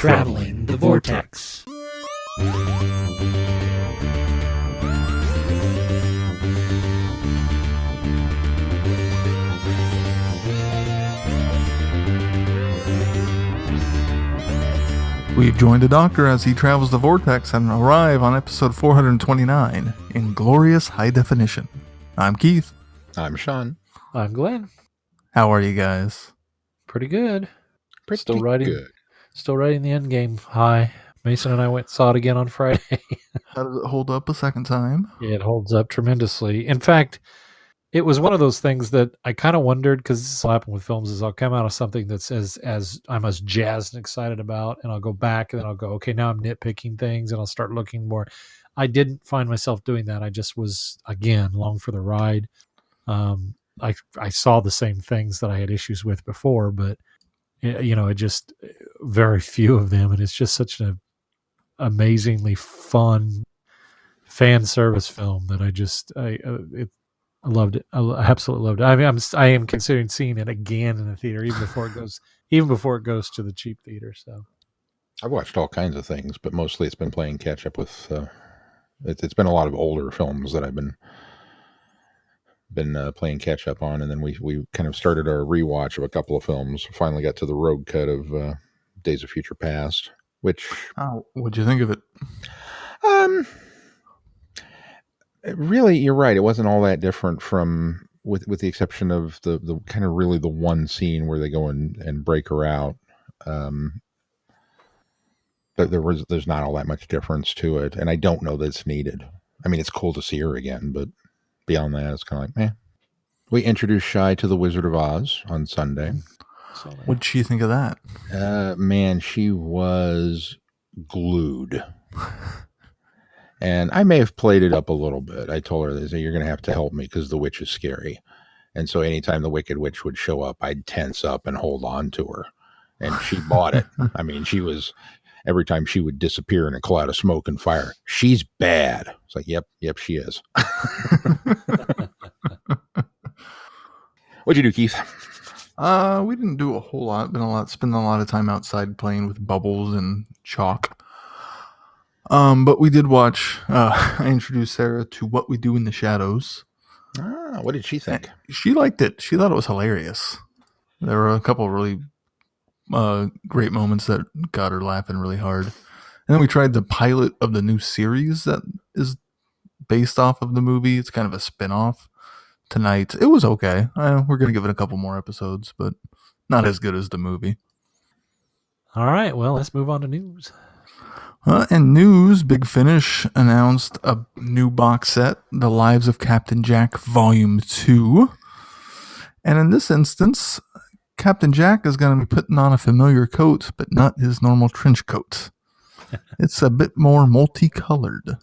Traveling the Vortex. We've joined the Doctor as he travels the vortex and arrive on episode 429 in glorious high definition. I'm Keith. I'm Sean. I'm Glenn. How are you guys? Pretty good. Pretty Still writing the end game high. Mason and I went and saw it again on Friday. How does it hold up a second time? It holds up tremendously. In fact, it was one of those things that I kind of wondered, because this will happen with films, is I'll come out of something that's as I'm as jazzed and excited about, and I'll go back and then I'll go, okay, now I'm nitpicking things and I'll start looking more. I didn't find myself doing that. I just was, again, along for the ride. I saw the same things that I had issues with before, but it just very few of them, and it's just such an amazingly fun fan service film that I loved it. I absolutely loved it. I mean, I am considering seeing it again in the theater, even before it goes to the cheap theater. So I've watched all kinds of things, but mostly it's been playing catch up with. It's been a lot of older films that I've been playing catch up on, and then we kind of started our rewatch of a couple of films. Finally got to the road cut of Days of Future Past, which what'd you think of it? Really, you're right. It wasn't all that different from, with the exception of the kind of really the one scene where they go and break her out. But there's not all that much difference to it, and I don't know that it's needed. I mean, it's cool to see her again, but beyond that, it's kind of like, meh. We introduced Shy to the Wizard of Oz on Sunday. What did she think of that? Man, she was glued. And I may have played it up a little bit. I told her, you're going to have to help me because the witch is scary. And so anytime the Wicked Witch would show up, I'd tense up and hold on to her. And she bought it. I mean, every time she would disappear in a cloud of smoke and fire, she's bad. It's like, yep, she is. What'd you do, Keith? We didn't do a whole lot. Spending a lot of time outside playing with bubbles and chalk. But we did watch, I introduced Sarah to What We Do in the Shadows. What did she think? She liked it. She thought it was hilarious. There were a couple of really great moments that got her laughing really hard. And then we tried the pilot of the new series that is based off of the movie. It's kind of a spin-off tonight. It was okay. We're going to give it a couple more episodes, but not as good as the movie. all right, well, let's move on to news. And news, Big Finish announced a new box set, The Lives of Captain Jack Volume 2. And in this instance, Captain Jack is going to be putting on a familiar coat, but not his normal trench coat. It's a bit more multicolored.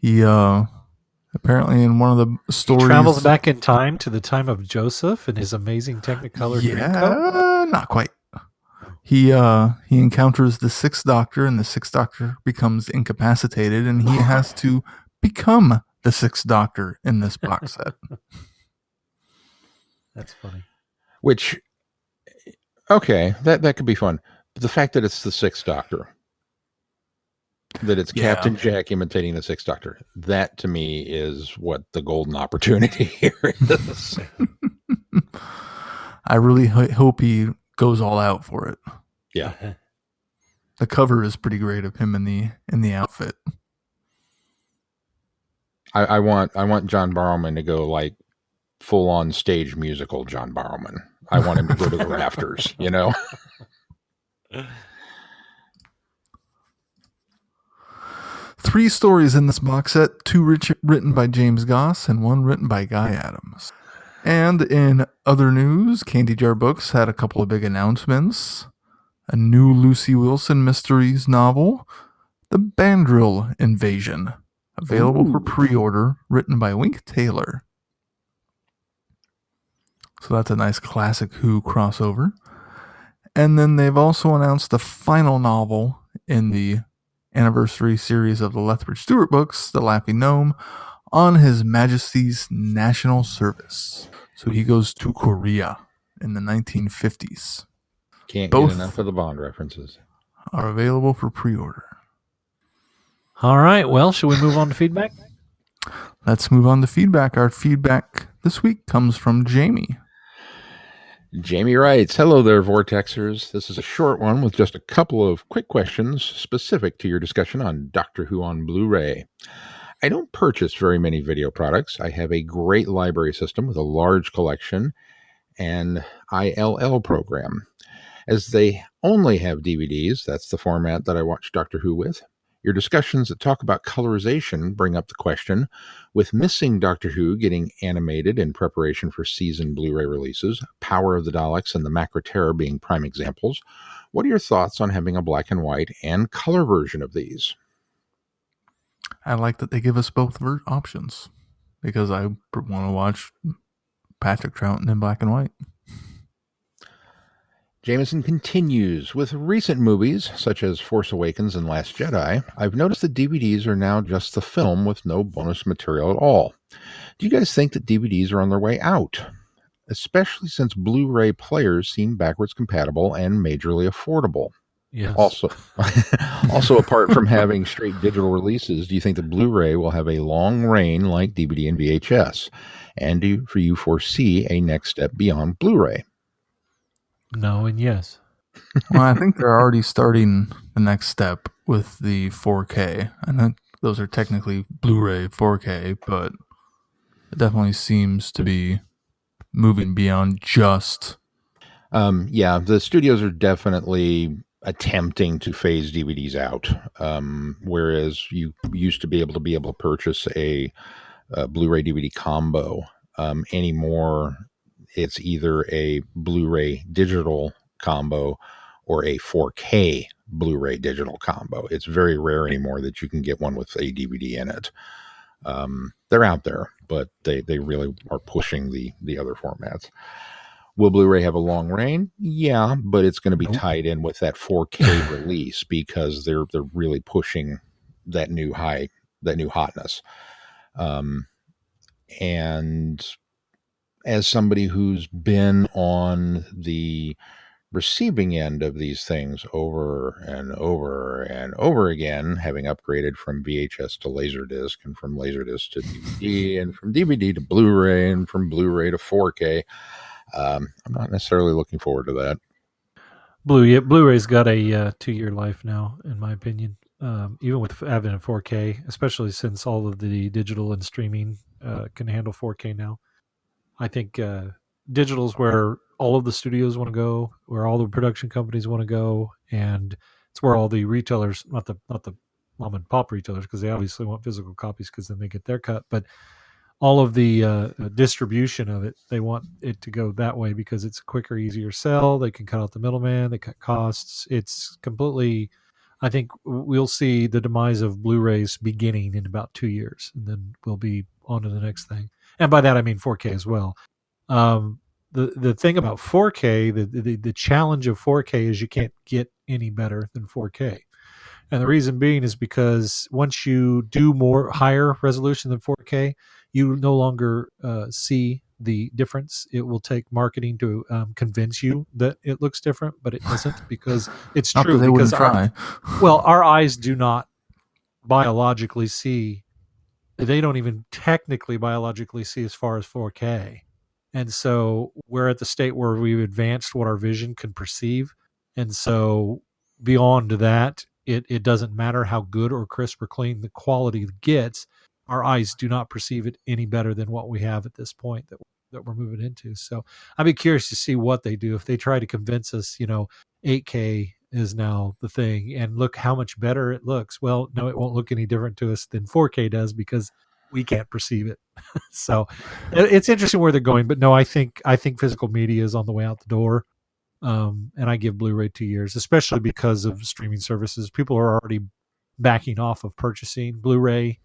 He, apparently in one of the stories... He travels back in time to the time of Joseph and his amazing Technicolor green coat? Not quite. He encounters the Sixth Doctor, and the Sixth Doctor becomes incapacitated, and he has to become the Sixth Doctor in this box set. That's funny. Which, okay, that could be fun. But the fact that it's the Sixth Doctor, that it's Captain Jack imitating the Sixth Doctor, that to me is what the golden opportunity here is. I really hope he goes all out for it. Yeah. The cover is pretty great of him in the outfit. I want John Barrowman to go like full on stage musical John Barrowman. I want him to go to the rafters, you know? 3 stories in this box set, 2 written by James Goss and 1 written by Guy Adams. And in other news, Candy Jar Books had a couple of big announcements. A new Lucy Wilson Mysteries novel, The Bandrill Invasion, available for pre-order, written by Wink Taylor. So that's a nice classic Who crossover. And then they've also announced the final novel in the anniversary series of the Lethbridge Stewart books, The Laughing Gnome, on His Majesty's National Service. So he goes to Korea in the 1950s. Can't get enough Both of the Bond references. are available for pre-order. All right. Well, should we move on to feedback? Let's move on to feedback. Our feedback this week comes from Jamie. Jamie writes, "Hello there, Vortexers. This is a short one with just a couple of quick questions specific to your discussion on Doctor Who on Blu-ray. I don't purchase very many video products. I have a great library system with a large collection and ILL program. As they only have DVDs, that's the format that I watch Doctor Who with. Your discussions that talk about colorization bring up the question, with Missing Doctor Who getting animated in preparation for season Blu-ray releases, Power of the Daleks and the Macra Terror being prime examples, what are your thoughts on having a black and white and color version of these?" I like that they give us both options because I want to watch Patrick Troughton in black and white. Jameson continues, "With recent movies such as Force Awakens and Last Jedi, I've noticed that DVDs are now just the film with no bonus material at all. Do you guys think that DVDs are on their way out? Especially since Blu-ray players seem backwards compatible and majorly affordable. Yes. Also, apart from having straight digital releases, do you think that Blu-ray will have a long reign like DVD and VHS? And do you foresee a next step beyond Blu-ray?" No and yes. Well, I think they're already starting the next step with the 4K. I know those are technically Blu-ray 4K, but it definitely seems to be moving beyond just. Yeah, the studios are definitely attempting to phase DVDs out. Whereas you used to be able to purchase a Blu-ray DVD combo. Anymore, it's either a Blu-ray digital combo or a 4K Blu-ray digital combo. It's very rare anymore that you can get one with a DVD in it. They're out there, but they really are pushing the other formats. Will Blu-ray have a long reign? Yeah, but it's going to be tied in with that 4K release because they're really pushing that new hotness. And as somebody who's been on the receiving end of these things over and over and over again, having upgraded from VHS to Laserdisc and from Laserdisc to DVD and from DVD to Blu-ray and from Blu-ray to 4K, I'm not necessarily looking forward to that. Blu-ray's got a 2-year life now, in my opinion. Even with having a 4K, especially since all of the digital and streaming can handle 4K now. I think digital's where all of the studios want to go, where all the production companies want to go, and it's where all the retailers, not the mom and pop retailers, because they obviously want physical copies because then they get their cut, but all of the distribution of it, they want it to go that way because it's a quicker, easier sell. They can cut out the middleman, they cut costs. It's completely. I think we'll see the demise of Blu-rays beginning in about 2 years, and then we'll be on to the next thing. And by that I mean 4K as well. The thing about 4K, the challenge of 4K is you can't get any better than 4K. And the reason being is because once you do more higher resolution than 4K, you no longer see the difference. It will take marketing to convince you that it looks different, but it doesn't because it's Not true. that they Because wouldn't try. our eyes do not biologically see. They don't even technically biologically see as far as 4K. And so we're at the state where we've advanced what our vision can perceive. And so beyond that, it doesn't matter how good or crisp or clean the quality gets. Our eyes do not perceive it any better than what we have at this point that we're moving into. So I'd be curious to see what they do if they try to convince us, 8K is now the thing and look how much better it looks. Well, no, it won't look any different to us than 4K does because we can't perceive it. So it's interesting where they're going, but no, I think physical media is on the way out the door. And I give Blu-ray 2 years, especially because of streaming services. People are already backing off of purchasing Blu-ray.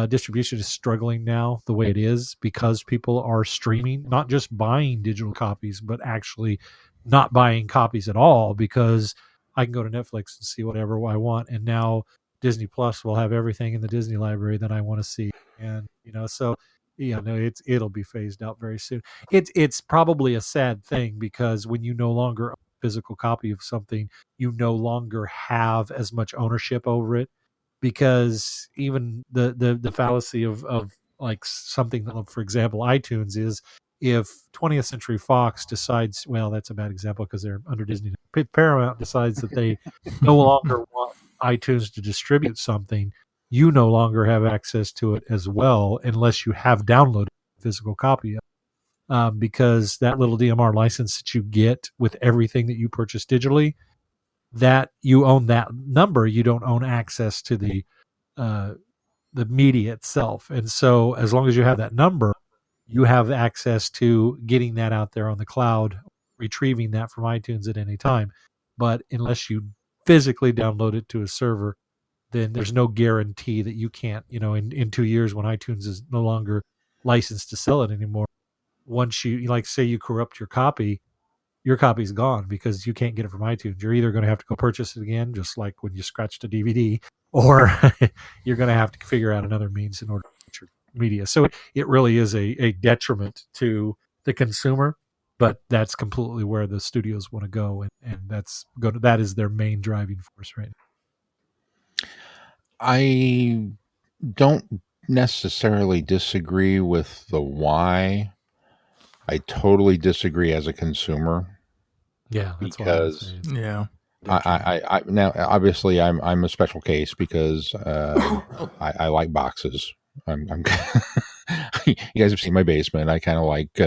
Distribution is struggling now the way it is because people are streaming, not just buying digital copies, but actually not buying copies at all because I can go to Netflix and see whatever I want. And now Disney Plus will have everything in the Disney library that I want to see. And, so it'll be phased out very soon. It's probably a sad thing because when you no longer own physical copy of something, you no longer have as much ownership over it, because even the fallacy of like something, for example, iTunes is, if 20th Century Fox decides, well, that's a bad example because they're under Disney. Paramount decides that they no longer want iTunes to distribute something, you no longer have access to it as well unless you have downloaded a physical copy of it. Because that little DMR license that you get with everything that you purchase digitally, that you own that number, you don't own access to the media itself. And so as long as you have that number, you have access to getting that out there on the cloud, retrieving that from iTunes at any time. But unless you physically download it to a server, then there's no guarantee that you can't, in 2 years when iTunes is no longer licensed to sell it anymore, once you, like, say you corrupt your copy's gone because you can't get it from iTunes. You're either going to have to go purchase it again, just like when you scratched a DVD, or you're going to have to figure out another means in order to get your media. So it really is a detriment to the consumer, but that's completely where the studios want to go, and that is their main driving force right now. I don't necessarily disagree with the why. I totally disagree as a consumer. Yeah, that's because why Yeah. I now obviously I'm a special case because I like boxes. I'm you guys have seen my basement. I kind of like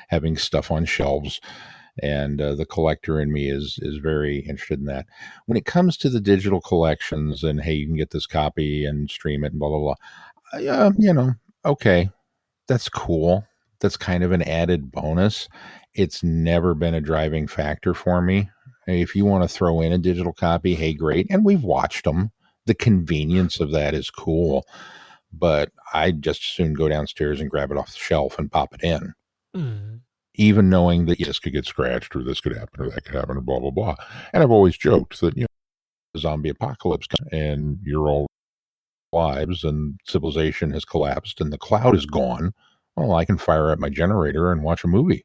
having stuff on shelves, and the collector in me is very interested in that. When it comes to the digital collections and hey, you can get this copy and stream it and blah blah blah. Okay, that's cool. That's kind of an added bonus. It's never been a driving factor for me. If you want to throw in a digital copy, hey, great. And we've watched them. The convenience of that is cool. But I'd just soon go downstairs and grab it off the shelf and pop it in. Mm. Even knowing that this could get scratched or this could happen or that could happen or blah, blah, blah. And I've always joked that, the zombie apocalypse and you're all lives and civilization has collapsed and the cloud is gone. Well, I can fire up my generator and watch a movie.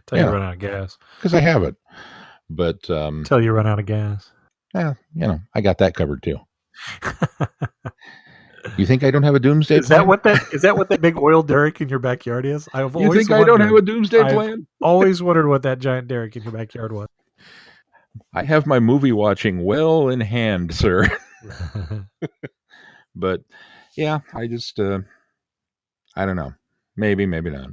Till you run out of gas. Because I have it. But till you run out of gas. Yeah, I got that covered too. You think I don't have a doomsday is plan? Is that what that big oil derrick in your backyard is? You think I don't have a doomsday plan? Always wondered what that giant derrick in your backyard was. I have my movie watching well in hand, sir. But yeah, I just I don't know. Maybe not.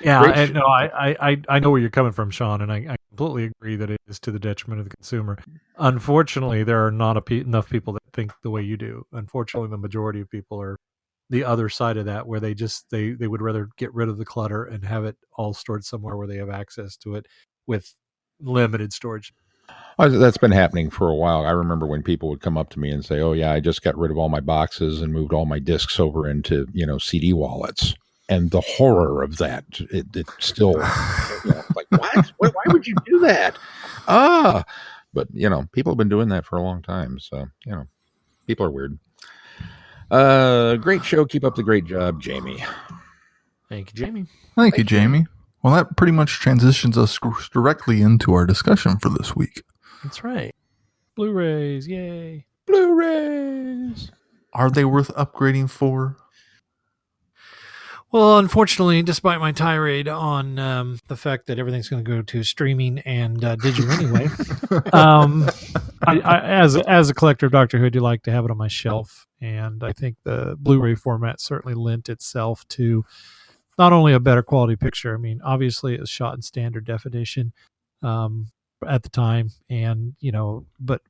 Yeah, I know where you're coming from, Sean, and I completely agree that it is to the detriment of the consumer. Unfortunately, there are not enough people that think the way you do. Unfortunately, the majority of people are the other side of that, where they would rather get rid of the clutter and have it all stored somewhere where they have access to it with limited storage. That's been happening for a while. I remember when people would come up to me and say, "Oh yeah, I just got rid of all my boxes and moved all my discs over into CD wallets." And the horror of that, it still, like, what? Why would you do that? But, people have been doing that for a long time. So, people are weird. Great show. Keep up the great job, Jamie. Thank you, Jamie. Thank you, Jamie. Well, that pretty much transitions us directly into our discussion for this week. That's right. Blu-rays, yay. Blu-rays. Are they worth upgrading for? Well, unfortunately, despite my tirade on the fact that everything's going to go to streaming and digital anyway, I, as a collector of Doctor Who, I do like to have it on my shelf, and I think the Blu-ray format certainly lent itself to not only a better quality picture. I mean, obviously, it was shot in standard definition at the time, and but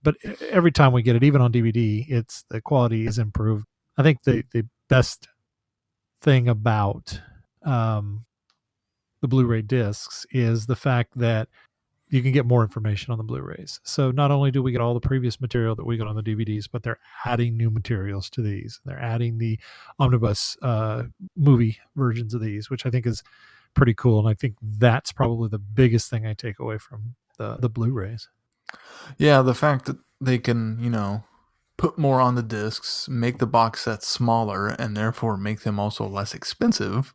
every time we get it, even on DVD, the quality is improved. I think the best thing about the Blu-ray discs is the fact that you can get more information on the Blu-rays. So not only do we get all the previous material that we got on the DVDs, but they're adding new materials to these. They're adding the omnibus movie versions of these, which I think is pretty cool. And I think that's probably the biggest thing I take away from the Blu-rays. Yeah, the fact that they can, put more on the discs, make the box sets smaller, and therefore make them also less expensive,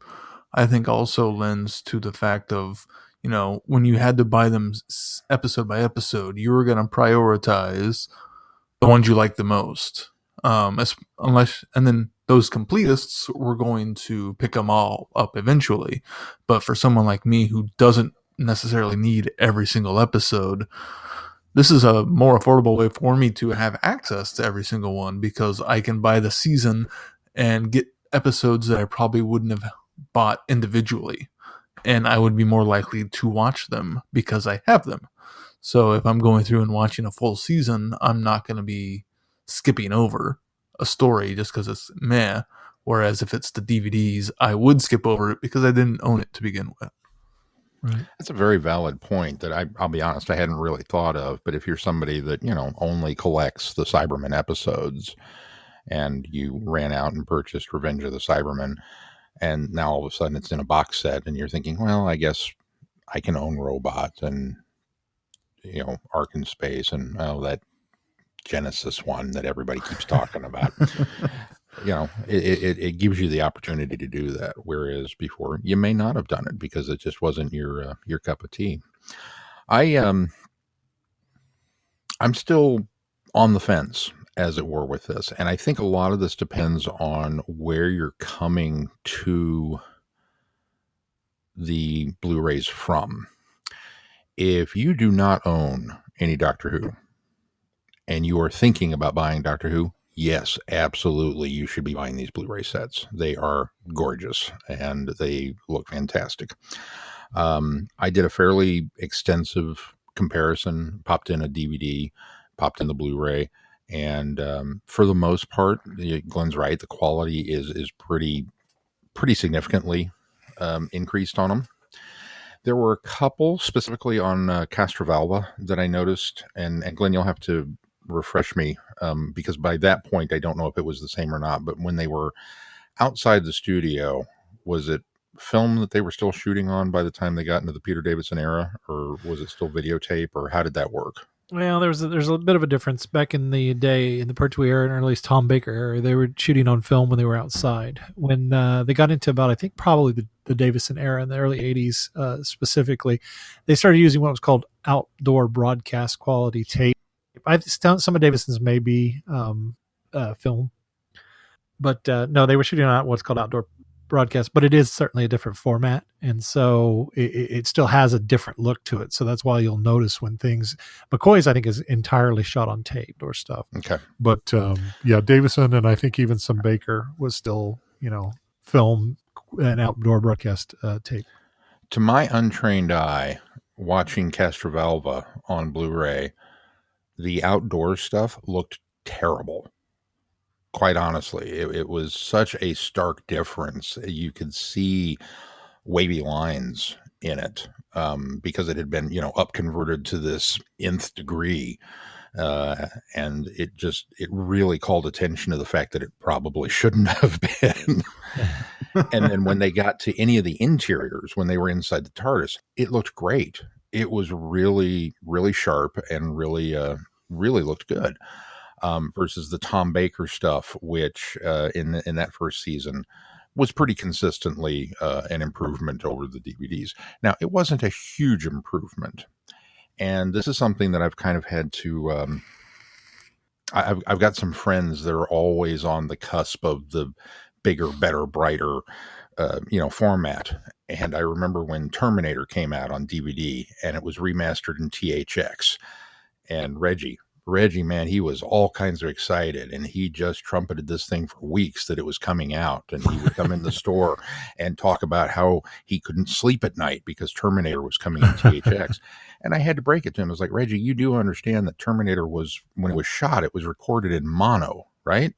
I think also lends to the fact of, when you had to buy them episode by episode, you were going to prioritize the ones you like the most. And then those completists were going to pick them all up eventually. But for someone like me who doesn't necessarily need every single episode, this is a more affordable way for me to have access to every single one, because I can buy the season and get episodes that I probably wouldn't have bought individually. And I would be more likely to watch them because I have them. So if I'm going through and watching a full season, I'm not going to be skipping over a story just because it's meh. Whereas if it's the DVDs, I would skip over it because I didn't own it to begin with. Right. That's a very valid point that I'll be honest, I hadn't really thought of. But if you're somebody that, only collects the Cybermen episodes, and you ran out and purchased Revenge of the Cybermen, and now all of a sudden it's in a box set, and you're thinking, well, I guess I can own Robot and, Ark in Space and that Genesis one that everybody keeps talking about. It gives you the opportunity to do that, whereas before you may not have done it because it just wasn't your cup of tea. I'm still on the fence, as it were, with this, and I think a lot of this depends on where you're coming to the Blu-rays from. If you do not own any Doctor Who and you are thinking about buying Doctor Who, yes, absolutely, you should be buying these Blu-ray sets. They are gorgeous and they look fantastic. I did a fairly extensive comparison, popped in a DVD, popped in the Blu-ray, and for the most part, Glenn's right, the quality is pretty significantly increased on them. There were a couple, specifically on Castrovalva, that I noticed, and Glenn, you'll have to refresh me, because by that point, I don't know if it was the same or not, but when they were outside the studio, was it film that they were still shooting on by the time they got into the Peter Davison era, or was it still videotape, or how did that work? Well, there's a bit of a difference. Back in the day, in the Pertwee era, and at least Tom Baker era, they were shooting on film when they were outside. When they got into about, I think, probably the Davison era in the early 80s specifically, they started using what was called outdoor broadcast quality tape. Some of Davison's may be film, but no, they were shooting on what's called outdoor broadcast, but it is certainly a different format, and so it still has a different look to it. So that's why you'll notice when things, McCoy's I think is entirely shot on tape or stuff. Okay, but Davison, and I think even some Baker was still film and outdoor broadcast tape. To my untrained eye, watching Castrovalva on Blu-ray, the outdoor stuff looked terrible. Quite honestly, it was such a stark difference. You could see wavy lines in it because it had been, up converted to this nth degree. And it really called attention to the fact that it probably shouldn't have been. And then when they got to any of the interiors, when they were inside the TARDIS, it looked great. It was really, really sharp and really looked good. Versus the Tom Baker stuff, which in that first season was pretty consistently an improvement over the DVDs. Now, it wasn't a huge improvement, and this is something that I've kind of had to. I've got some friends that are always on the cusp of the bigger, better, brighter, format. And I remember when Terminator came out on DVD and it was remastered in THX, and Reggie, man, he was all kinds of excited, and he just trumpeted this thing for weeks that it was coming out, and he would come in the store and talk about how he couldn't sleep at night because Terminator was coming in THX. And I had to break it to him. I was like, Reggie, you do understand that Terminator was, when it was shot, it was recorded in mono, right?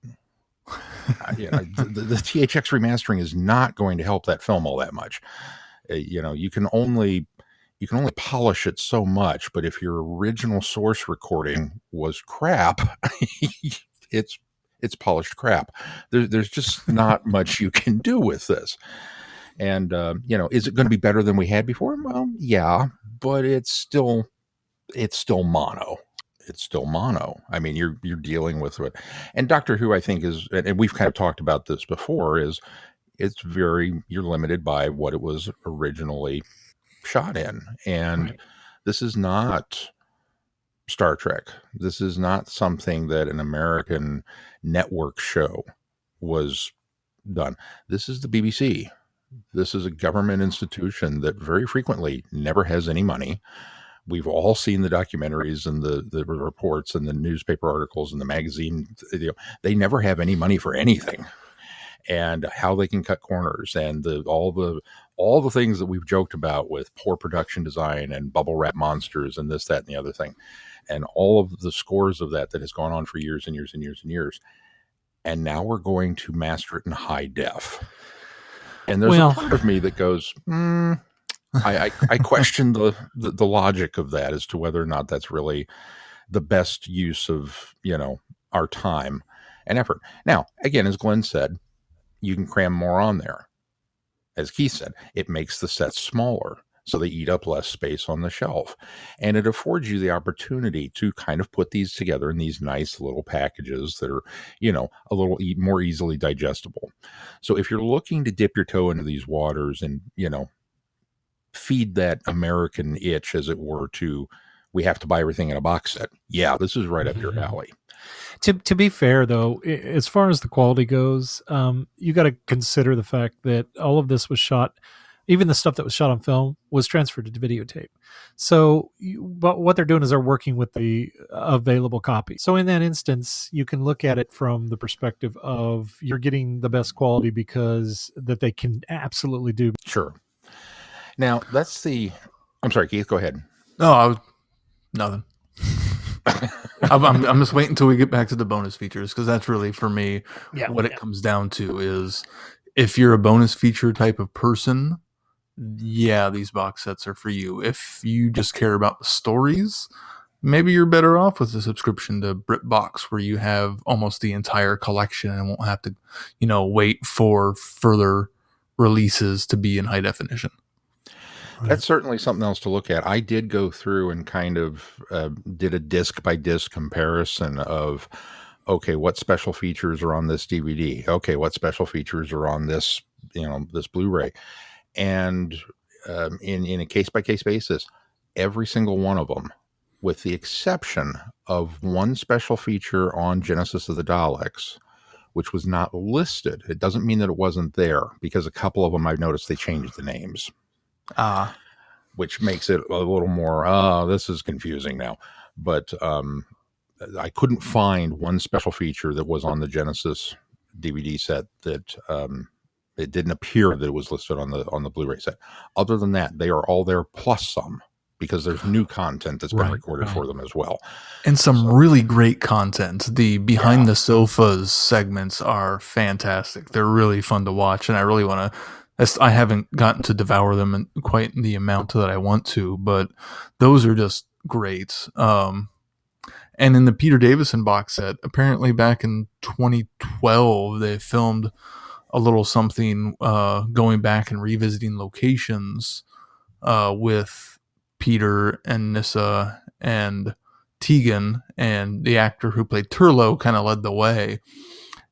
The THX remastering is not going to help that film all that much. You can only polish it so much, but if your original source recording was crap, it's polished crap. There's just not much you can do with this. And is it going to be better than we had before? Well, yeah, but it's still mono. It's still mono. I mean, you're dealing with it. And Doctor Who, I think, is, and we've kind of talked about this before, is you're limited by what it was originally shot in. And Right. this is not Star Trek. This is not something that an American network show was done. This is the BBC. This is a government institution that very frequently never has any money. We've all seen the documentaries and the reports and the newspaper articles and the magazine. They never have any money for anything, and how they can cut corners, and all the things that we've joked about with poor production design and bubble wrap monsters and this, that, and the other thing, and all of the scores of that has gone on for years and years and years and years. And now we're going to master it in high def. And there's a part of me that goes, I question the logic of that as to whether or not that's really the best use of, our time and effort. Now, again, as Glenn said, you can cram more on there. As Keith said, it makes the sets smaller, so they eat up less space on the shelf. And it affords you the opportunity to kind of put these together in these nice little packages that are, a little more easily digestible. So if you're looking to dip your toe into these waters and, feed that American itch, as it were, to we have to buy everything in a box set. Yeah, this is right up your alley. To be fair, though, as far as the quality goes, you got to consider the fact that all of this was shot, even the stuff that was shot on film was transferred to videotape. So, but what they're doing is they're working with the available copy. So in that instance, you can look at it from the perspective of you're getting the best quality because that they can absolutely do. Sure. Now, I'm sorry, Keith, go ahead. No, nothing. I'm just waiting until we get back to the bonus features, because that's really, for me, what it comes down to is if you're a bonus feature type of person, yeah, these box sets are for you. If you just care about the stories, maybe you're better off with a subscription to BritBox, where you have almost the entire collection and won't have to, wait for further releases to be in high definition. That's certainly something else to look at. I did go through and kind of did a disc by disc comparison of, okay, what special features are on this DVD? Okay, what special features are on this, this Blu-ray? And in a case by case basis, every single one of them, with the exception of one special feature on Genesis of the Daleks, which was not listed. It doesn't mean that it wasn't there, because a couple of them I've noticed they changed the names. Which makes it a little more, this is confusing now. But I couldn't find one special feature that was on the Genesis DVD set that it didn't appear that it was listed on the Blu-ray set. Other than that, they are all there plus some, because there's new content that's been recorded for them as well. And some really great content. The Behind the Sofas segments are fantastic. They're really fun to watch, and I really want to... I haven't gotten to devour them in quite the amount that I want to, but those are just great. And in the Peter Davison box set, apparently back in 2012, they filmed a little something going back and revisiting locations with Peter and Nyssa and Tegan, and the actor who played Turlo kind of led the way.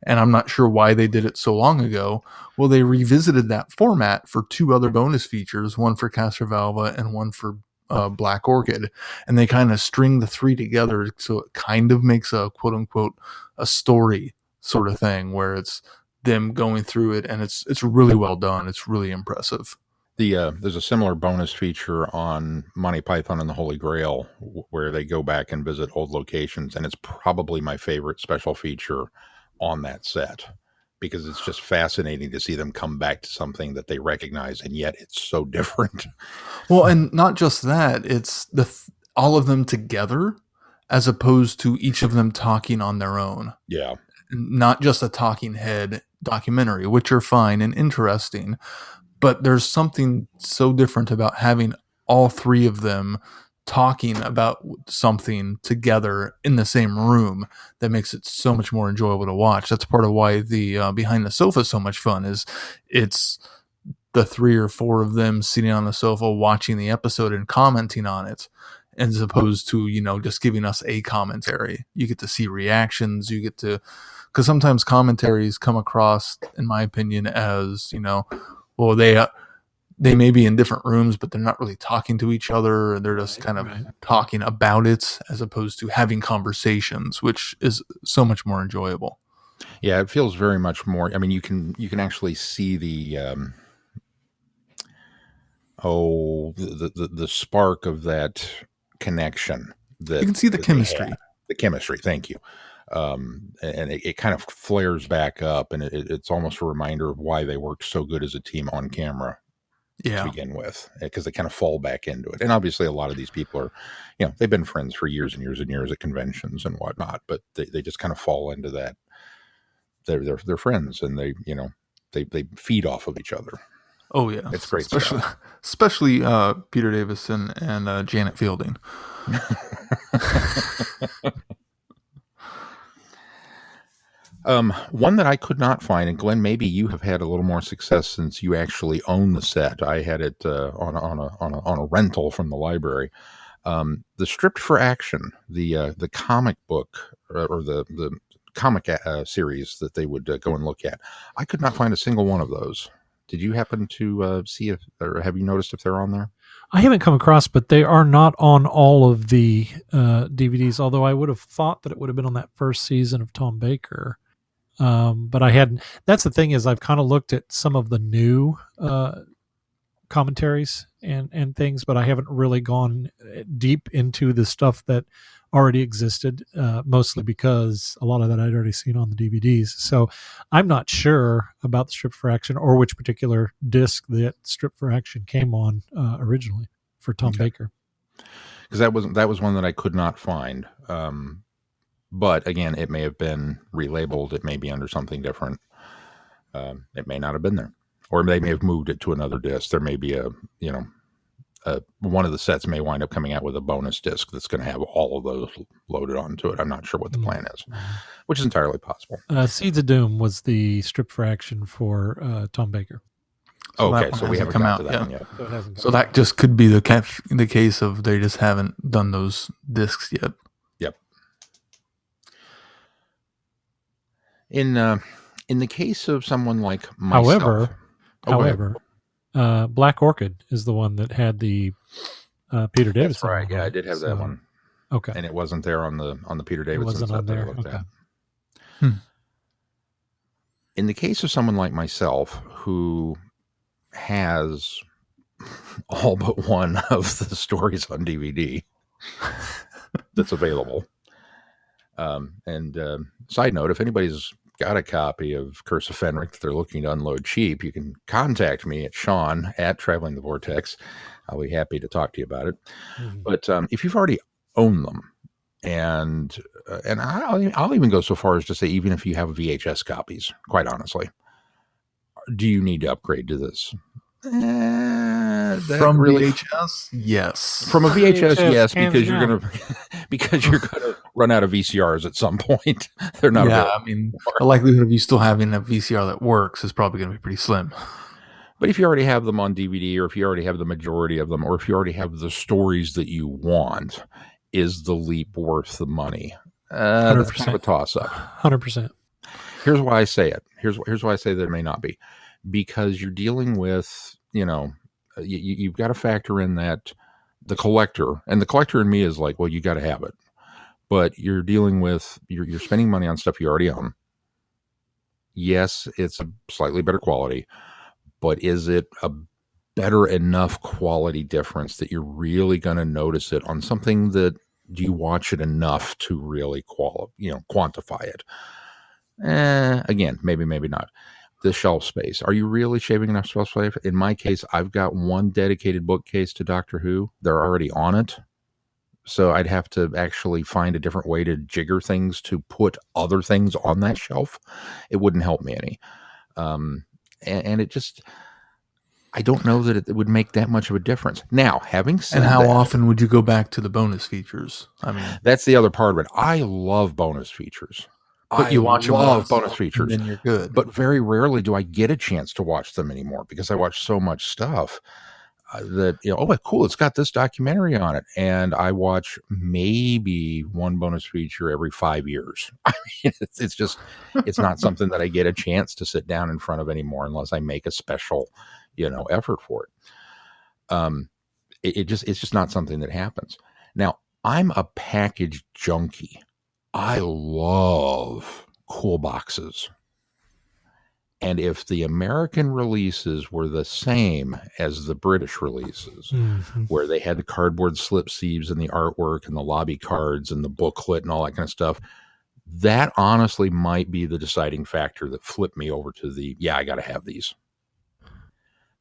And I'm not sure why they did it so long ago. Well, they revisited that format for two other bonus features, one for Castrovalva and one for Black Orchid. And they kind of string the three together, so it kind of makes a quote-unquote a story sort of thing, where it's them going through it, and it's really well done. It's really impressive. There's a similar bonus feature on Monty Python and the Holy Grail, where they go back and visit old locations, and it's probably my favorite special feature on that set, because it's just fascinating to see them come back to something that they recognize, and yet it's so different. Well, and not just that, it's all of them together as opposed to each of them talking on their own. Yeah. Not just a talking head documentary, which are fine and interesting, but there's something so different about having all three of them talking about something together in the same room that makes it so much more enjoyable to watch. That's part of why the Behind the Sofa is so much fun. Is it's the three or four of them sitting on the sofa watching the episode and commenting on it, as opposed to just giving us a commentary. You get to see reactions. You get to, because sometimes commentaries come across, in my opinion, as well, they may be in different rooms, but they're not really talking to each other. They're just kind of talking about it as opposed to having conversations, which is so much more enjoyable. Yeah, it feels very much more. I mean, you can actually see the the spark of that connection. That You can see the chemistry. The chemistry. Thank you. And it kind of flares back up, and it's almost a reminder of why they worked so good as a team on camera to begin with, because they kind of fall back into it. And obviously, a lot of these people are, they've been friends for years and years and years at conventions and whatnot, but they just kind of fall into that. They're friends, and they feed off of each other. Oh yeah, it's great, especially Peter Davison and Janet Fielding. One that I could not find, and Glenn, maybe you have had a little more success since you actually own the set. I had it on a rental from the library. The Stripped for Action, the comic book or the comic series that they would go and look at. I could not find a single one of those. Did you happen to see if, or have you noticed if they're on there? I haven't come across, but they are not on all of the DVDs, although I would have thought that it would have been on that first season of Tom Baker. But I hadn't. That's the thing, is I've kind of looked at some of the new commentaries and things, but I haven't really gone deep into the stuff that already existed, mostly because a lot of that I'd already seen on the DVDs. So I'm not sure about the Strip for Action or which particular disc that Strip for Action came on originally for Tom Baker. Because that was one that I could not find. But again, it may have been relabeled. It may be under something different. It may not have been there, or they may have moved it to another disc. There may be one of the sets may wind up coming out with a bonus disc that's going to have all of those loaded onto it. I'm not sure what the plan is, which is entirely possible. Seeds of Doom was the Strip for Action for Tom Baker. So okay, so we haven't come out to that one yet. So that just could be the case of they just haven't done those discs yet. Yep. In the case of someone like myself, however, Black Orchid is the one that had the Peter Davison. That's right. Yeah, I did have that one. Okay, and it wasn't there on the Peter Davison. It wasn't on there. Okay. In the case of someone like myself who has all but one of the stories on DVD that's available, and side note, if anybody's got a copy of Curse of Fenric that they're looking to unload cheap, you can contact me at Sean at Traveling the Vortex. I'll be happy to talk to you about it. But if you've already owned them, and I'll even go so far as to say, even if you have VHS copies, quite honestly, do you need to upgrade to this? From VHS, yes. From a VHS, yes, because you're gonna run out of VCRs at some point. They're not. Yeah, I mean, the likelihood of you still having a VCR that works is probably going to be pretty slim. But if you already have them on DVD, or if you already have the majority of them, or if you already have the stories that you want, is the leap worth the money? That's kind of a toss-up. 100%. Here's why I say it. Here's why I say that it may not be. Because you're dealing with, you've got to factor in that the collector, and the collector in me is like, well, you got to have it. But you're dealing with, you're spending money on stuff you already own. Yes, it's a slightly better quality, but is it a better enough quality difference that you're really going to notice it on something that, do you watch it enough to really quantify it? Again, maybe not. The shelf space. Are you really shaving enough shelf space? In my case, I've got one dedicated bookcase to Doctor Who. They're already on it. So I'd have to actually find a different way to jigger things to put other things on that shelf. It wouldn't help me any. And it just, I don't know that it would make that much of a difference. Now, having said that. And how often would you go back to the bonus features? I mean, that's the other part of it. I love bonus features. But you watch them love bonus features, and then you're good. But very rarely do I get a chance to watch them anymore because I watch so much stuff that, oh, cool, it's got this documentary on it. And I watch maybe one bonus feature every 5 years. I mean, it's not something that I get a chance to sit down in front of anymore unless I make a special, effort for it. It's just not something that happens. Now, I'm a package junkie. I love cool boxes. And if the American releases were the same as the British releases, where they had the cardboard slip sleeves and the artwork and the lobby cards and the booklet and all that kind of stuff, that honestly might be the deciding factor that flipped me over to I got to have these.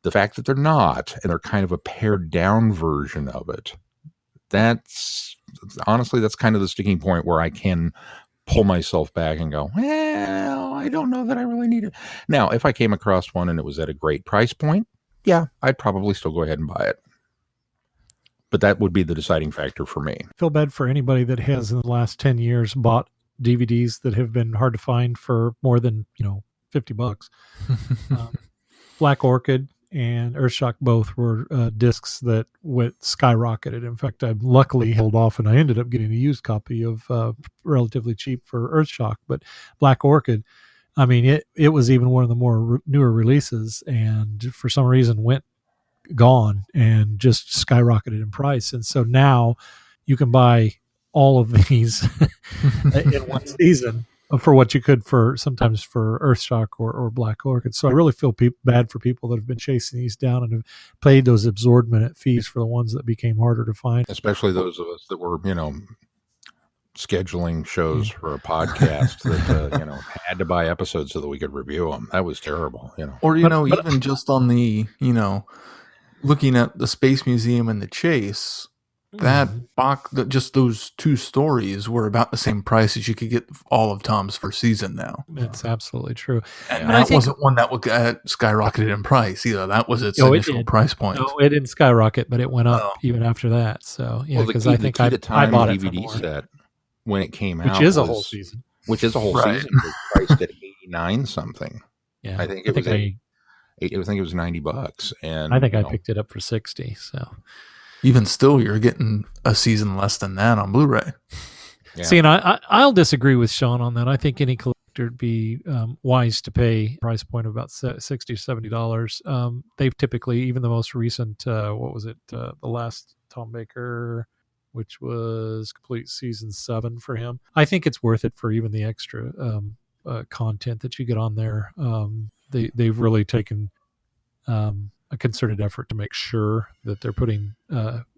The fact that they're not, and they're kind of a pared down version of it, that's kind of the sticking point where I can pull myself back and go, well, I don't know that I really need it. Now, if I came across one and it was at a great price point, yeah, I'd probably still go ahead and buy it. But that would be the deciding factor for me. I feel bad for anybody that has in the last 10 years bought DVDs that have been hard to find for more than, $50. Black Orchid and Earthshock both were discs that went skyrocketed. In fact, I luckily held off and I ended up getting a used copy of relatively cheap for Earthshock. But Black Orchid, I mean, it was even one of the more newer releases, and for some reason went gone and just skyrocketed in price. And so now you can buy all of these in one season for what you could sometimes for Earthshock or Black Orchid. So I really feel bad for people that have been chasing these down and have paid those absorbent fees for the ones that became harder to find. Especially those of us that were, scheduling shows for a podcast that, had to buy episodes so that we could review them. That was terrible, Or, even just on the, looking at the Space Museum and the Chase, that box, just those two stories were about the same price as you could get all of Tom's first season now. It's absolutely true. And that wasn't one that would get skyrocketed in price either. That was its initial price point. No, it didn't skyrocket, but it went up even after that. So, yeah, because I think I bought it DVD set when it came out. Which is a whole season. Season. Was priced at $89 something. Yeah. I think it was $90. And I think I picked it up for $60. So even still, you're getting a season less than that on Blu-ray. Yeah. See, and I'll disagree with Sean on that. I think any collector would be wise to pay a price point of about $60 or $70. They've typically, even the most recent, the last Tom Baker, which was complete season 7 for him. I think it's worth it for even the extra content that you get on there. They've really taken a concerted effort to make sure that they're putting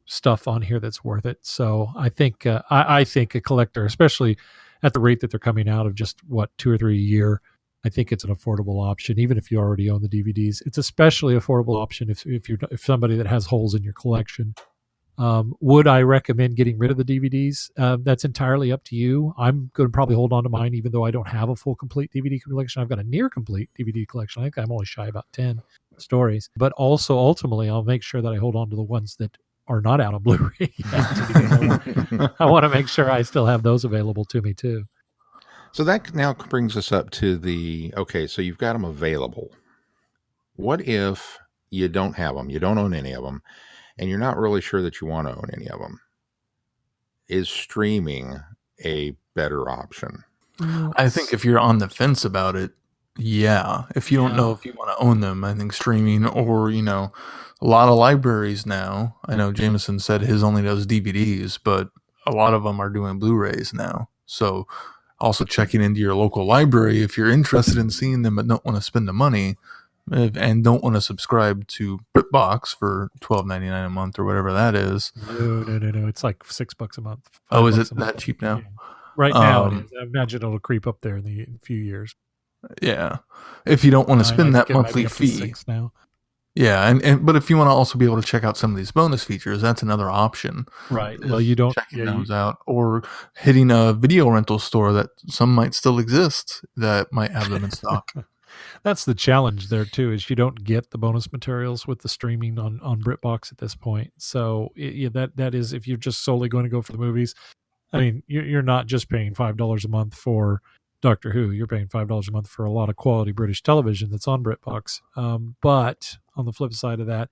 stuff on here that's worth it. So I think I think a collector, especially at the rate that they're coming out of just 2 or 3 a year, I think it's an affordable option. Even if you already own the DVDs, it's especially affordable option if somebody that has holes in your collection. Would I recommend getting rid of the DVDs? That's entirely up to you. I'm going to probably hold on to mine, even though I don't have a full complete DVD collection. I've got a near complete DVD collection. I think I'm only shy about 10 stories, but also ultimately I'll make sure that I hold on to the ones that are not out on Blu-ray yet. I want to make sure I still have those available to me too. So that now brings us up to so you've got them available. What if you don't have them? You don't own any of them, and you're not really sure that you want to own any of them. Is streaming a better option? I think if you're on the fence about it, yeah. If you don't know if you want to own them, I think streaming or, a lot of libraries now, I know Jameson said his only does DVDs, but a lot of them are doing Blu-rays now. So also checking into your local library if you're interested in seeing them but don't want to spend the money and don't want to subscribe to BritBox for $12.99 a month or whatever that is. No. It's like $6 a month. Oh, is it that cheap now? Right now it is. I imagine it'll creep up there in a few years. Yeah. If you don't want to spend that monthly fee. Now. Yeah, but if you want to also be able to check out some of these bonus features, that's another option. Right. Well, you don't checking those out or hitting a video rental store that some might still exist that might have them in stock. That's the challenge there too, is you don't get the bonus materials with the streaming on BritBox at this point. So that is, if you're just solely going to go for the movies, I mean, you're not just paying $5 a month for Doctor Who. You're paying $5 a month for a lot of quality British television that's on BritBox. But on the flip side of that,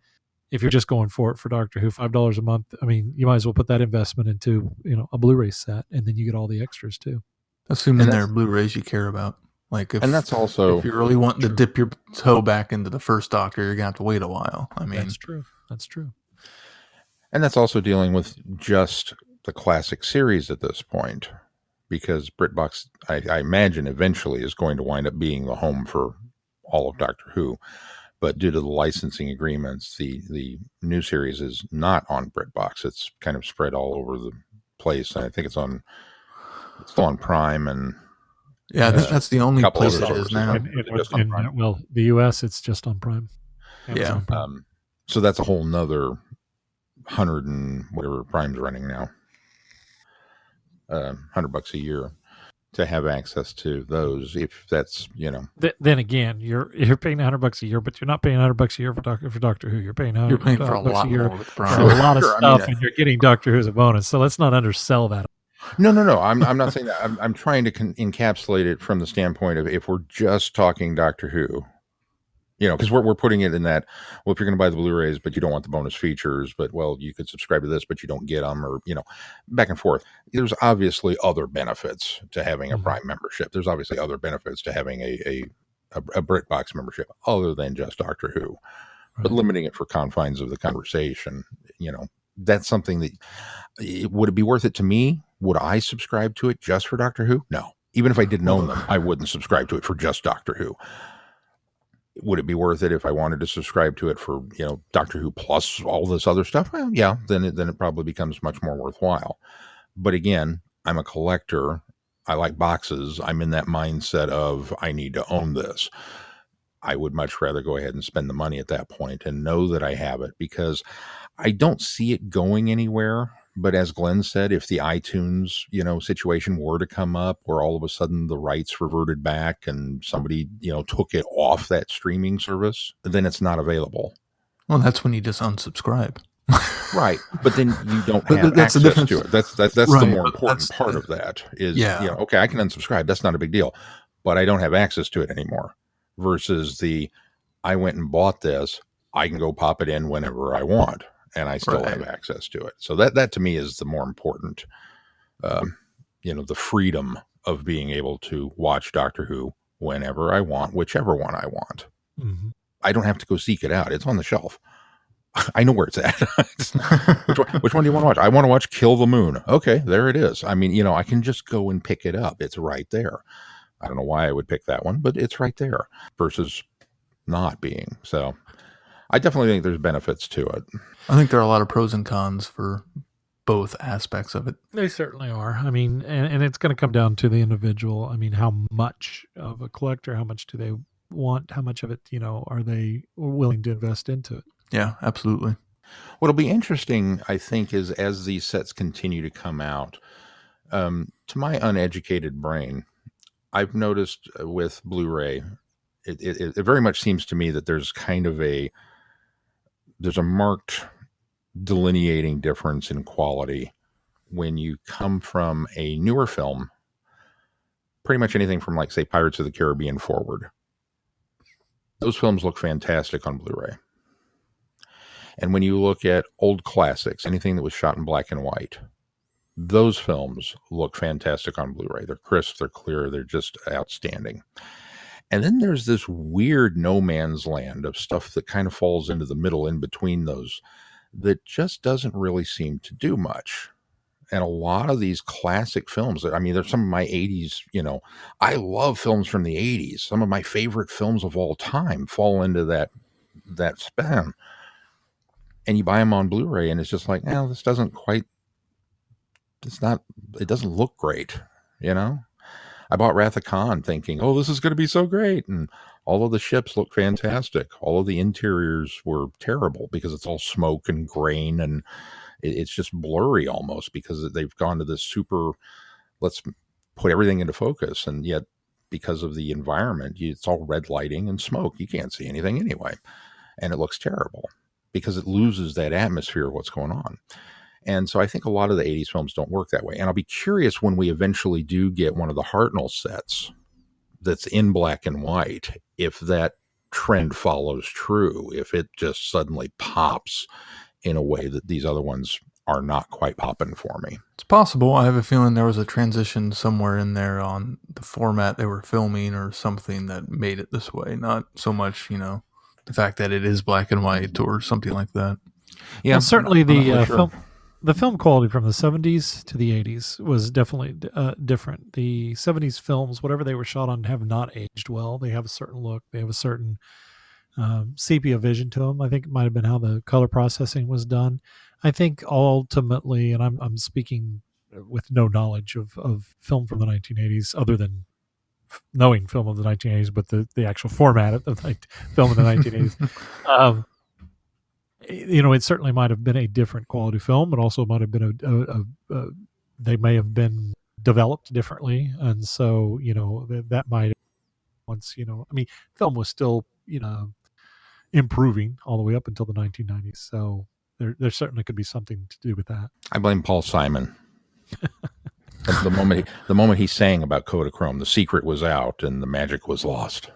if you're just going for Doctor Who, $5 a month, I mean, you might as well put that investment into a Blu-ray set, and then you get all the extras too. Assuming they're Blu-rays you care about. Like And that's also if you're really wanting to true. dip your toe back into the first Doctor, you're gonna have to wait a while. I mean, That's true. That's true. and that's also dealing with just the classic series at this point, because BritBox, I imagine, eventually is going to wind up being the home for all of Doctor Who. But due to the licensing agreements, the new series is not on BritBox. It's kind of spread all over the place. And I think it's still on Prime and yeah, I think that's the only couple place other it is sources. now. Is it just on Prime? Well, the U.S. it's just on Prime. Amazon Yeah. Prime. So that's a whole nother 100 and whatever Prime's running now. $100 a year to have access to those, if that's, Then again, you're paying $100 a year, but you're not paying $100 a year for Doctor Who. You're paying You're paying for a $100 lot a year more with for Prime. a lot of Sure, I stuff, mean, and you're getting Doctor Who as a bonus. So let's not undersell that. No. I'm not saying that. I'm trying to encapsulate it from the standpoint of, if we're just talking Doctor Who, because we're putting it in that, well, if you're going to buy the Blu-rays, but you don't want the bonus features, but, well, you could subscribe to this, but you don't get them, or, back and forth. There's obviously other benefits to having a Prime membership. There's obviously other benefits to having a BritBox membership other than just Doctor Who. Right. But limiting it for confines of the conversation, that's something that, would it be worth it to me? Would I subscribe to it just for Doctor Who? No. Even if I didn't own them, I wouldn't subscribe to it for just Doctor Who. Would it be worth it if I wanted to subscribe to it for, Doctor Who plus all this other stuff? Well, yeah, then it probably becomes much more worthwhile. But again, I'm a collector. I like boxes. I'm in that mindset of, I need to own this. I would much rather go ahead and spend the money at that point and know that I have it, because I don't see it going anywhere. But as Glenn said, if the iTunes, situation were to come up where all of a sudden the rights reverted back and somebody, took it off that streaming service, then it's not available. Well, that's when you just unsubscribe. Right. But then you don't have that's access the to it. That's right, the more important part of that is, yeah. Okay, I can unsubscribe. That's not a big deal, but I don't have access to it anymore, versus I went and bought this. I can go pop it in whenever I want, and I still have access to it. So that to me is the more important, the freedom of being able to watch Doctor Who whenever I want, whichever one I want. Mm-hmm. I don't have to go seek it out. It's on the shelf. I know where it's at. Which one do you want to watch? I want to watch Kill the Moon. Okay, there it is. I mean, I can just go and pick it up. It's right there. I don't know why I would pick that one, but it's right there versus not being. So I definitely think there's benefits to it. I think there are a lot of pros and cons for both aspects of it. They certainly are. I mean, and it's going to come down to the individual. I mean, how much of a collector, how much do they want? How much of it, are they willing to invest into it? Yeah, absolutely. What'll be interesting, I think, is as these sets continue to come out, to my uneducated brain, I've noticed with Blu-ray, it very much seems to me that there's kind of there's a marked delineating difference in quality when you come from a newer film, pretty much anything from, like, say, Pirates of the Caribbean forward. Those films look fantastic on Blu-ray. And when you look at old classics, anything that was shot in black and white, those films look fantastic on Blu-ray. They're crisp, they're clear, they're just outstanding. And then there's this weird no man's land of stuff that kind of falls into the middle in between those that just doesn't really seem to do much. And a lot of these classic films, I mean, there's some of my 80s, I love films from the 80s. Some of my favorite films of all time fall into that span. And you buy them on Blu-ray and it's just like, this doesn't quite, it doesn't look great, I bought Wrath of Khan thinking, oh, this is going to be so great. And all of the ships look fantastic. All of the interiors were terrible because it's all smoke and grain and it's just blurry almost because they've gone to this super, let's put everything into focus. And yet because of the environment, it's all red lighting and smoke. You can't see anything anyway. And it looks terrible because it loses that atmosphere of what's going on. And so I think a lot of the 80s films don't work that way. And I'll be curious when we eventually do get one of the Hartnell sets that's in black and white, if that trend follows true, if it just suddenly pops in a way that these other ones are not quite popping for me. It's possible. I have a feeling there was a transition somewhere in there on the format they were filming or something that made it this way. Not so much, the fact that it is black and white or something like that. Yeah, well, certainly I'm not really sure. the film quality from the 70s to the 80s was definitely different. The 70s films, whatever they were shot on, have not aged well. They have a certain look. They have a certain sepia vision to them. I think it might have been how the color processing was done. I think ultimately, and I'm speaking with no knowledge of film from the 1980s, other than knowing film of the 1980s, but the actual format of the film of the 1980s. It certainly might have been a different quality film, but also might have been they may have been developed differently, and so that might film was still improving all the way up until the 1990s. So there certainly could be something to do with that. I blame Paul Simon. the moment he sang about Kodachrome, the secret was out and the magic was lost.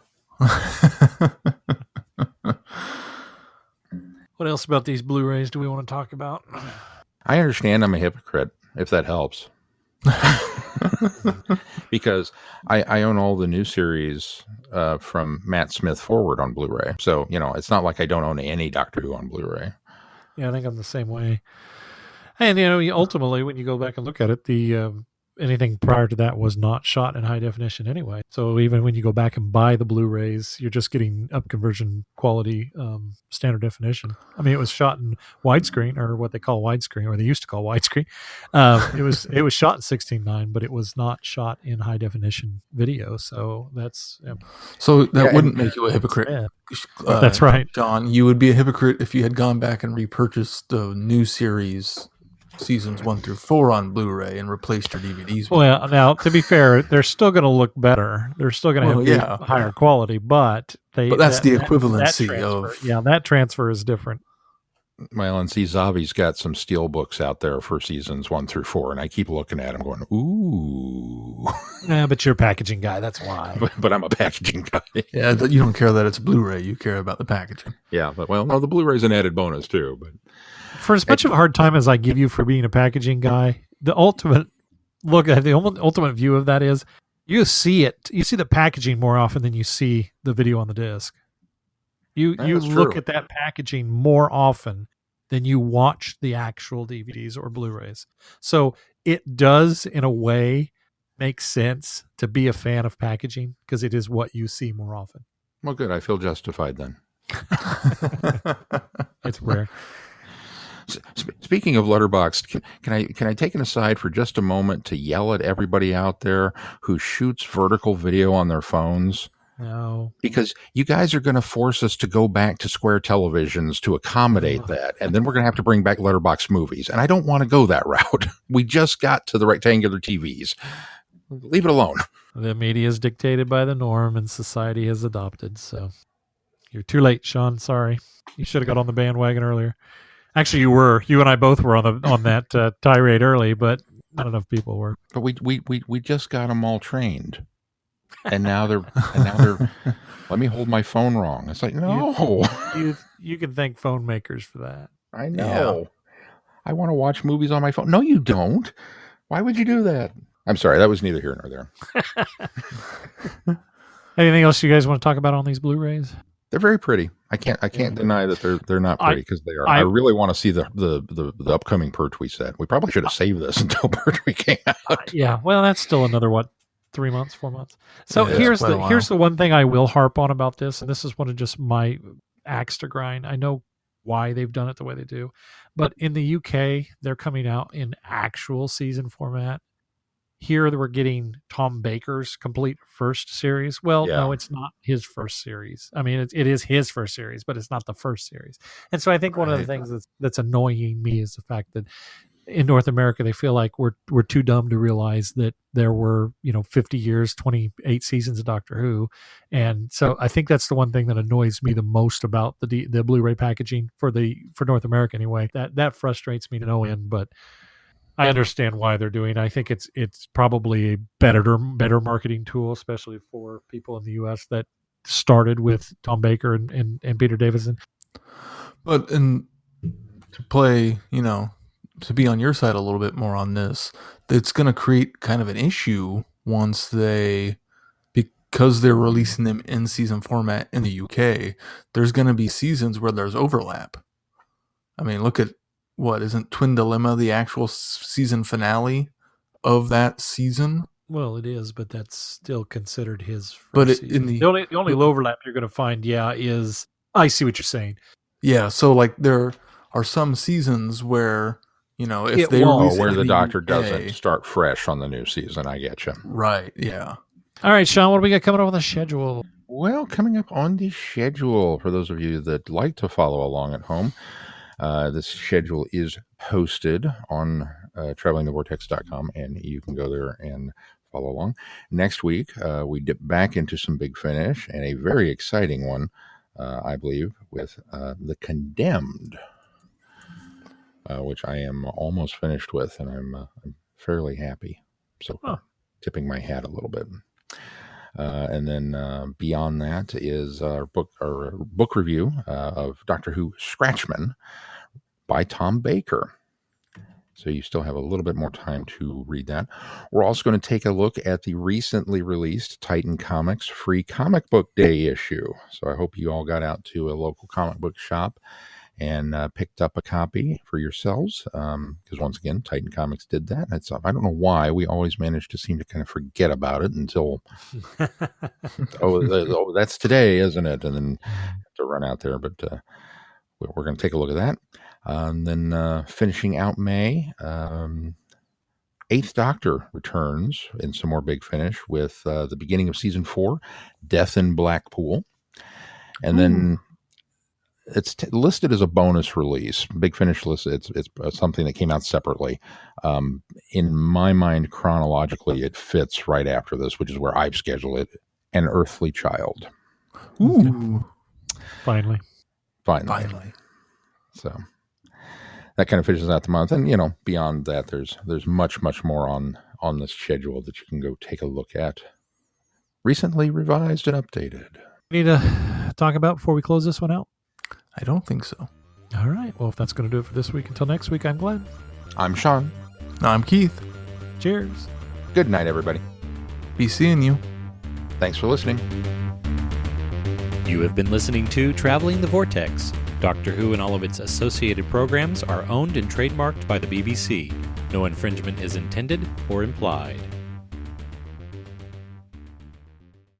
What else about these Blu-rays do we want to talk about? I understand I'm a hypocrite, if that helps. Because I own all the new series from Matt Smith forward on Blu-ray. So, it's not like I don't own any Doctor Who on Blu-ray. Yeah, I think I'm the same way. And, ultimately, when you go back and look at it, the anything prior to that was not shot in high definition anyway. So even when you go back and buy the Blu-rays, you're just getting up conversion quality, standard definition. I mean, it was shot in widescreen, or what they call widescreen, or they used to call widescreen. It was shot in 16:9, but it was not shot in high definition video. So that's so that wouldn't make you a hypocrite. Yeah. That's right, John. You would be a hypocrite if you had gone back and repurchased the new series seasons 1 through 4 on Blu-ray and replaced your DVDs. Well, now to be fair, they're still going to look better. They're still going to have higher quality, but that's the equivalency of that transfer is different. Well, and see, Zavi's got some steel books out there for seasons 1 through 4, and I keep looking at them going, ooh. Yeah, but you're a packaging guy, that's why. But I'm a packaging guy. Yeah, you don't care that it's Blu-ray. You care about the packaging. Yeah, but the Blu-ray's an added bonus too. But for as much of a hard time as I give you for being a packaging guy, the ultimate view of that is you see the packaging more often than you see the video on the disc. You look at that packaging more often than you watch the actual DVDs or Blu-rays. So it does, in a way, make sense to be a fan of packaging because it is what you see more often. Well, good. I feel justified then. It's rare. Speaking of Letterboxd, can I take an aside for just a moment to yell at everybody out there who shoots vertical video on their phones? No. Because you guys are going to force us to go back to square televisions to accommodate that, and then we're going to have to bring back letterbox movies, and I don't want to go that route. We just got to the rectangular TVs. Leave it alone. The media is dictated by the norm, and society has adopted, so you're too late, Sean. Sorry. You should have got on the bandwagon earlier. Actually, you were. You and I both were on that tirade early, but not enough people were. But we just got them all trained, and now they're. Let me hold my phone wrong. It's like no. You can thank phone makers for that. I know. Yeah. I want to watch movies on my phone. No, you don't. Why would you do that? I'm sorry. That was neither here nor there. Anything else you guys want to talk about on these Blu-rays? They're very pretty. I can't deny that they're not pretty because they are. I really want to see the upcoming Pertwee set. We probably should have saved this until Pertwee came out. Yeah, well, that's still another 3 months, 4 months. So here's the one thing I will harp on about this, and this is one of just my axe to grind. I know why they've done it the way they do, but in the UK they're coming out in actual season format. Here we're getting Tom Baker's complete first series. Well, no, it's not his first series. I mean, it is his first series, but it's not the first series. And so I think one of the things that's annoying me is the fact that in North America they feel like we're too dumb to realize that there were 50 years, 28 seasons of Doctor Who, and so I think that's the one thing that annoys me the most about the Blu-ray packaging for North America anyway. That frustrates me to no end, but I understand why they're doing it. I think it's probably a better marketing tool, especially for people in the U.S. that started with Tom Baker and Peter Davison. But to play, to be on your side a little bit more on this, it's going to create kind of an issue once because they're releasing them in season format in the UK, there's going to be seasons where there's overlap. I mean, look at isn't Twin Dilemma the actual season finale of that season? Well, it is, but that's still considered his first But season. The only overlap you're going to find, is I see what you're saying. Yeah, so like there are some seasons where if they release where it the in Doctor UK, doesn't start fresh on the new season. I get you. Right? Yeah. All right, Sean, what do we got coming up on the schedule? Well, coming up on the schedule, for those of you that like to follow along at home, this schedule is posted on travelingthevortex.com, and you can go there and follow along. Next week, we dip back into some Big Finish, and a very exciting one, I believe, with The Condemned, which I am almost finished with, and I'm fairly happy so far, tipping my hat a little bit. And then beyond that is our book review of Doctor Who Scratchman by Tom Baker. So you still have a little bit more time to read that. We're also going to take a look at the recently released Titan Comics Free Comic Book Day issue. So I hope you all got out to a local comic book shop and picked up a copy for yourselves. Because once again, Titan Comics did that. I don't know why we always manage to seem to kind of forget about it until, that's today, isn't it? And then to run out there. But we're going to take a look at that. And then finishing out May, Eighth Doctor returns in some more Big Finish with the beginning of season 4, Death in Blackpool. And then it's listed as a bonus release. Big Finish listed. It's something that came out separately. In my mind, chronologically, it fits right after this, which is where I've scheduled it. An Earthly Child. Ooh. Finally. So that kind of finishes out the month. And, beyond that, there's much, much more on this schedule that you can go take a look at. Recently revised and updated. We need to talk about before we close this one out? I don't think so. All right. Well, if that's going to do it for this week, until next week, I'm Glenn. I'm Sean. I'm Keith. Cheers. Good night, everybody. Be seeing you. Thanks for listening. You have been listening to Traveling the Vortex. Doctor Who and all of its associated programs are owned and trademarked by the BBC. No infringement is intended or implied.